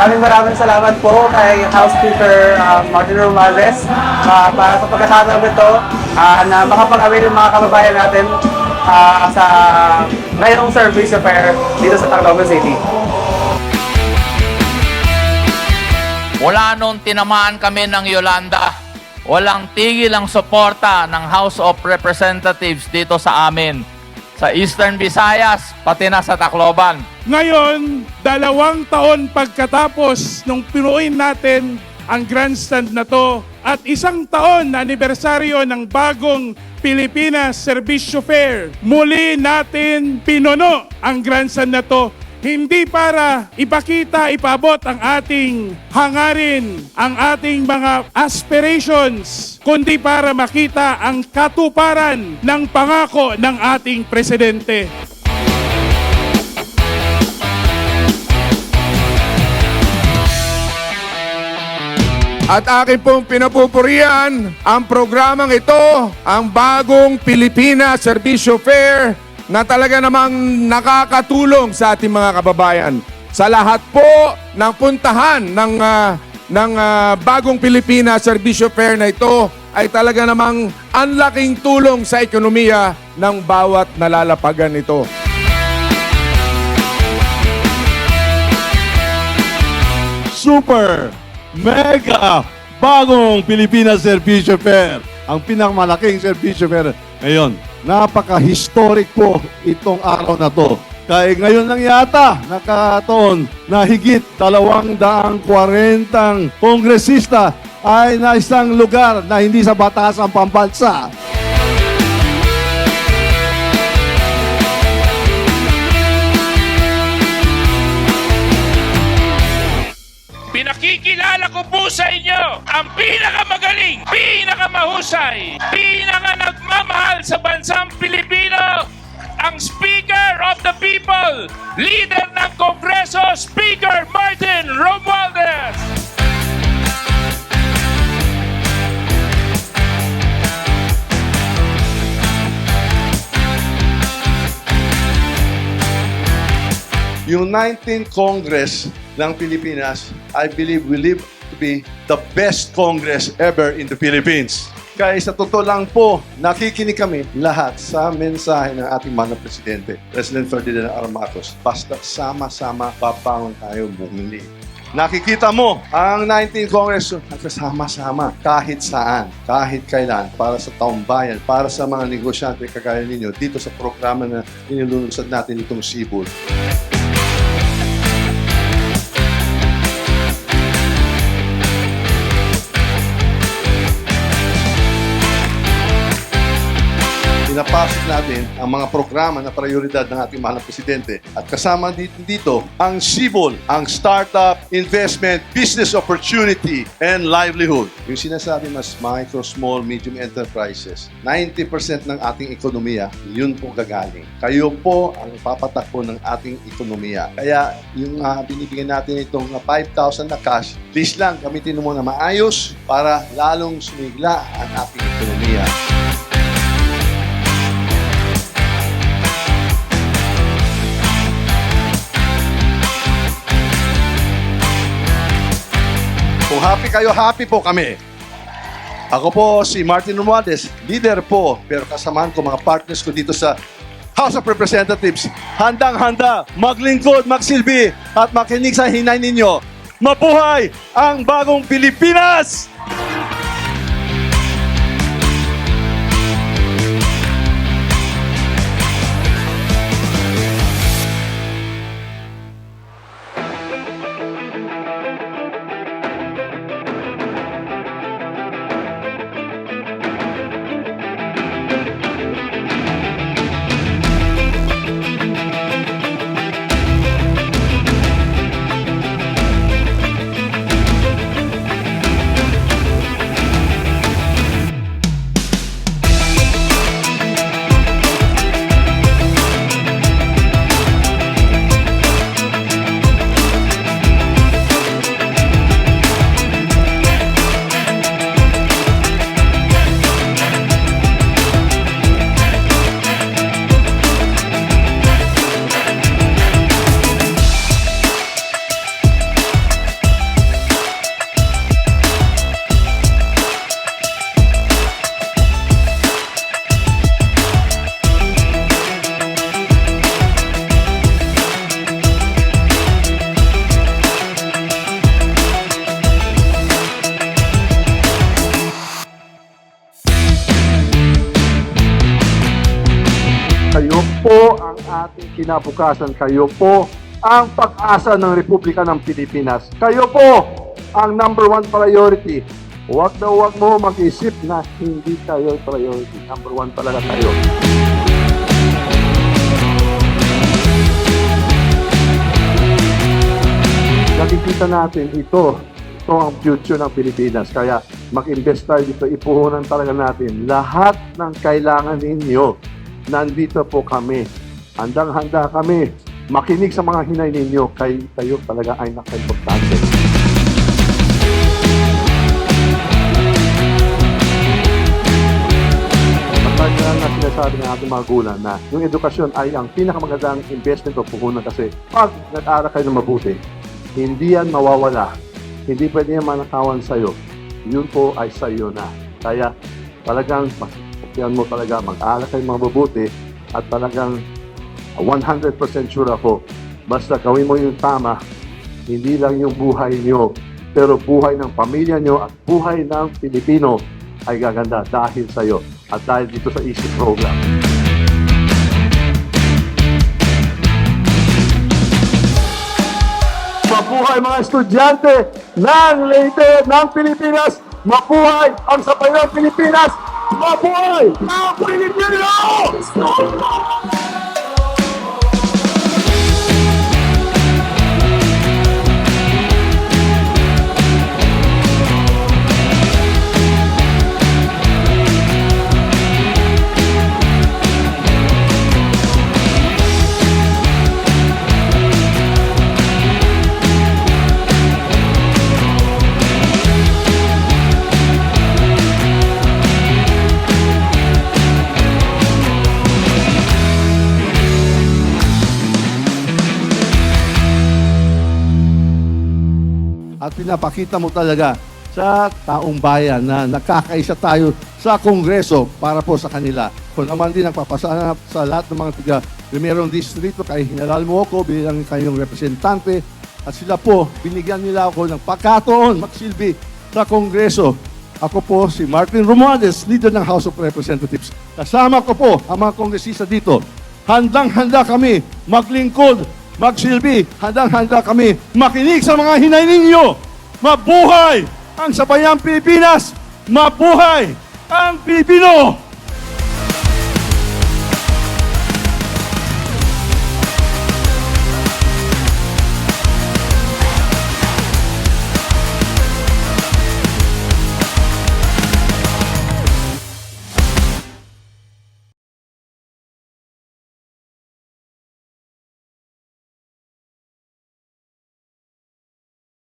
Maraming salamat po kay House Speaker Martin Romualdez para sa pagkakataon ito na makapag-avail ng mga kababayan natin sa ngayong service fair dito sa Tacloban City. Mula nung tinamaan kami ng Yolanda, walang tigil ang suporta ng House of Representatives dito sa amin, sa Eastern Visayas, pati na sa Tacloban. Ngayon, 2 taon pagkatapos nung pinuin natin ang grandstand na to at 1 taon na anibersaryo ng bagong Pilipinas Servisyo Fair, muli natin pinuno ang grandstand na to. Hindi para ipakita, ipabot ang ating hangarin, ang ating mga aspirations, kundi para makita ang katuparan ng pangako ng ating presidente. At akin pong pinapupurian ang programang ito, ang bagong Pilipinas Servisyo Fair, na talaga namang nakakatulong sa ating mga kababayan. Sa lahat po ng puntahan ng bagong Pilipinas Servisyo Fair na ito ay talaga namang ang laking tulong sa ekonomiya ng bawat nalalapagan nito. Super Mega bagong Pilipinas Servisyo Fair, ang pinakamalaking servisyo fair ngayon. Napaka-historic po itong araw na to. Kaya ngayon lang yata nakataon na higit 240 kongresista ay na isang lugar na hindi sa batas ang pambansa. Pinakikilala ko po sa inyo ang pinakamagaling, pinakamahusay, nagmamahal sa bansang Pilipino, ang Speaker of the People, Leader ng Kongreso, Speaker Martin Romualdez. Yung 19th Congress ng Pilipinas, I believe will live to be the best Congress ever in the Philippines. Kaya sa totoo lang po, nakikinig kami lahat sa mensahe ng ating mahal na Presidente, President Ferdinand R. Marcos. Basta sama-sama papangon tayo bumili. Nakikita mo ang 19th Congress nagkasama-sama kahit saan, kahit kailan, para sa taong bayan, para sa mga negosyante kagaya ninyo dito sa programa na inilulunsad natin itong Sibol. Pinapasok natin ang mga programa na prioridad ng ating mahal na Presidente. At kasama dito ang SIBOL, ang Startup Investment Business Opportunity and Livelihood. Yung sinasabi mas micro, small, medium enterprises, 90% ng ating ekonomiya, yun po gagaling. Kayo po ang papatakbo ng ating ekonomiya. Kaya yung binibigyan natin itong 5,000 na cash, please lang gamitin mo na maayos para lalong sumigla ang ating ekonomiya. Kung happy kayo, happy po kami. Ako po si Martin Romualdez, leader po, pero kasamahan ko mga partners ko dito sa House of Representatives. Handang-handa, maglingkod, magsilbi, at makinig sa hinay ninyo. Mabuhay ang bagong Pilipinas! ang ating kinabukasan. Kayo po ang pag-asa ng Republika ng Pilipinas. Kayo po ang number one priority. Huwag mo mag-isip na hindi kayo priority. Number one talaga kayo. Nakikita natin ito ang future ng Pilipinas. Kaya mag-invest tayo dito, ipuhunan talaga natin. Lahat ng kailangan ninyo, nandito po kami. Handang-handa kami. Makinig sa mga hinay ninyo, kayo talaga ay naka-importante. Kaya nga sinasabi ng ating mga gulang na yung edukasyon ay ang pinakamagandang investment o puhunan kasi pag nag-aral kayo ng mabuti, hindi yan mawawala. Hindi pwede yan manakawan sa'yo. Yun po ay sa'yo na. Kaya talagang yan mo talaga mag-aral kayo ng mabuti at talagang 100% sure ako. Basta gawin mo yung tama, hindi lang yung buhay nyo, pero buhay ng pamilya nyo at buhay ng Pilipino ay gaganda dahil sa'yo at dahil dito sa EASY program. Mabuhay mga estudyante ng Leyte ng Pilipinas! Mabuhay ang Sabayang Pilipinas! Mabuhay ang Pilipino! At pinapakita mo talaga sa taong bayan na nakakaisa tayo sa Kongreso para po sa kanila. Kung naman din nagpapasalamat sa lahat ng mga tiga Primerong Distrito, kaya hinalal mo ako bilang kayong representante at sila po, binigyan nila ako ng pagkataon magsilbi sa Kongreso. Ako po si Martin Romualdez, leader ng House of Representatives. Kasama ko po ang mga kongresista dito. Handang-handa kami maglingkod, magsilbi, handang-handa kami makinig sa mga hinay ninyo. Mabuhay ang Sabayang Pilipinas! Mabuhay ang Pilipino!